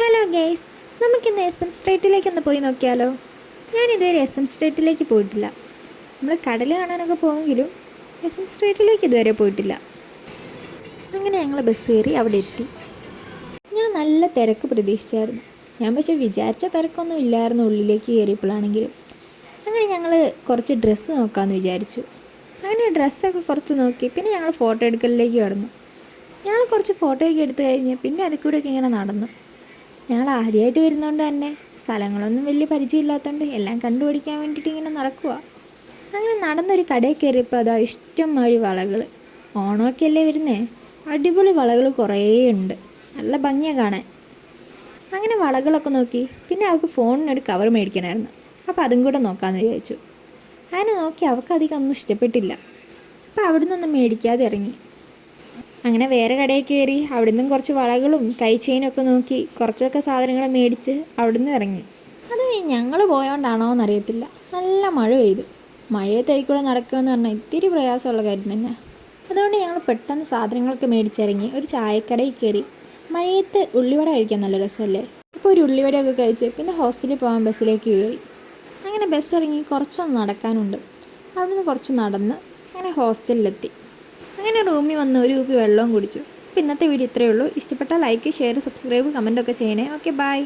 Hello guys, നമുക്കിന്ന് S M സ്ട്രീറ്റിലേക്കൊന്ന് പോയി നോക്കിയാലോ? ഞാനിതുവരെ എസ് എം സ്ട്രീറ്റിലേക്ക് പോയിട്ടില്ല. നമ്മൾ കടൽ കാണാനൊക്കെ പോയെങ്കിലും എസ് എം സ്ട്രീറ്റിലേക്ക് ഇതുവരെ പോയിട്ടില്ല. അങ്ങനെ ഞങ്ങൾ ബസ് കയറി അവിടെ എത്തി. ഞാൻ നല്ല തിരക്ക് പ്രതീക്ഷിച്ചായിരുന്നു. ഞാൻ പക്ഷേ വിചാരിച്ച തിരക്കൊന്നും ഇല്ലായിരുന്നു ഉള്ളിലേക്ക് കയറിയപ്പോഴാണെങ്കിലും. അങ്ങനെ ഞങ്ങൾ കുറച്ച് ഡ്രസ്സ് നോക്കാമെന്ന് വിചാരിച്ചു. അങ്ങനെ ഡ്രസ്സൊക്കെ കുറച്ച് നോക്കി. പിന്നെ ഞങ്ങൾ ഫോട്ടോ എടുക്കലിലേക്ക് കടന്നു. ഞങ്ങൾ കുറച്ച് ഫോട്ടോയൊക്കെ എടുത്തു കഴിഞ്ഞ് പിന്നെ അതിൽ കൂടെയൊക്കെ ഇങ്ങനെ നടന്നു. ഞങ്ങൾ ആദ്യമായിട്ട് വരുന്നതുകൊണ്ട് തന്നെ സ്ഥലങ്ങളൊന്നും വലിയ പരിചയമില്ലാത്തതുകൊണ്ട് എല്ലാം കണ്ടുപിടിക്കാൻ വേണ്ടിയിട്ട് ഇങ്ങനെ നടക്കുക. അങ്ങനെ നടന്നൊരു കടയിൽ കയറിയപ്പോൾ അതാ ഇഷ്ടംമാതിരി വളകൾ. ഓണമൊക്കെ അല്ലേ വരുന്നേ, അടിപൊളി വളകൾ കുറേ ഉണ്ട്, നല്ല ഭംഗിയാണ് കാണാൻ. അങ്ങനെ വളകളൊക്കെ നോക്കി. പിന്നെ അവൾക്ക് ഫോണിനൊരു കവർ മേടിക്കണമായിരുന്നു. അപ്പോൾ അതും കൂടെ നോക്കാമെന്ന് വിചാരിച്ചു. അങ്ങനെ നോക്കി അവൾക്ക് ഒന്നും ഇഷ്ടപ്പെട്ടില്ല. അപ്പോൾ അവിടെ നിന്നൊന്നും മേടിക്കാതെ ഇറങ്ങി. അങ്ങനെ വേറെ കടയിൽ കയറി അവിടെ നിന്നും കുറച്ച് വളകളും കൈ ചെയിനൊക്കെ നോക്കി കുറച്ചൊക്കെ സാധനങ്ങൾ മേടിച്ച് അവിടെ നിന്ന് ഇറങ്ങി. അത് ഞങ്ങൾ പോയോണ്ടാണോ എന്നറിയത്തില്ല, നല്ല മഴ പെയ്തു. മഴയത്തായിക്കൂടെ നടക്കുകയെന്ന് പറഞ്ഞാൽ ഇത്തിരി പ്രയാസമുള്ള കാര്യം തന്നെ. അതുകൊണ്ട് ഞങ്ങൾ പെട്ടെന്ന് സാധനങ്ങളൊക്കെ മേടിച്ചിറങ്ങി ഒരു ചായക്കടയിൽ കയറി. മഴയത്ത് ഉള്ളിവട കഴിക്കാൻ നല്ല രസമല്ലേ. അപ്പോൾ ഒരു ഉള്ളിവടയൊക്കെ കഴിച്ച് പിന്നെ ഹോസ്റ്റലിൽ പോകാൻ ബസ്സിലേക്ക് കയറി. അങ്ങനെ ബസ് ഇറങ്ങി കുറച്ചൊന്ന് നടക്കാനുണ്ട്. അവിടെ നിന്ന് കുറച്ച് നടന്ന് അങ്ങനെ ഹോസ്റ്റലിലെത്തി. അങ്ങനെ റൂമിൽ വന്ന് ഒരു കുപ്പി വെള്ളവും കുടിച്ചു. അപ്പോൾ ഇന്നത്തെ വീഡിയോ ഇത്രയേ ഉള്ളൂ. ഇഷ്ടപ്പെട്ടാൽ ലൈക്ക്, ഷെയർ, സബ്സ്ക്രൈബ്, കമൻറ്റൊക്കെ ചെയ്യണേ. Okay, by.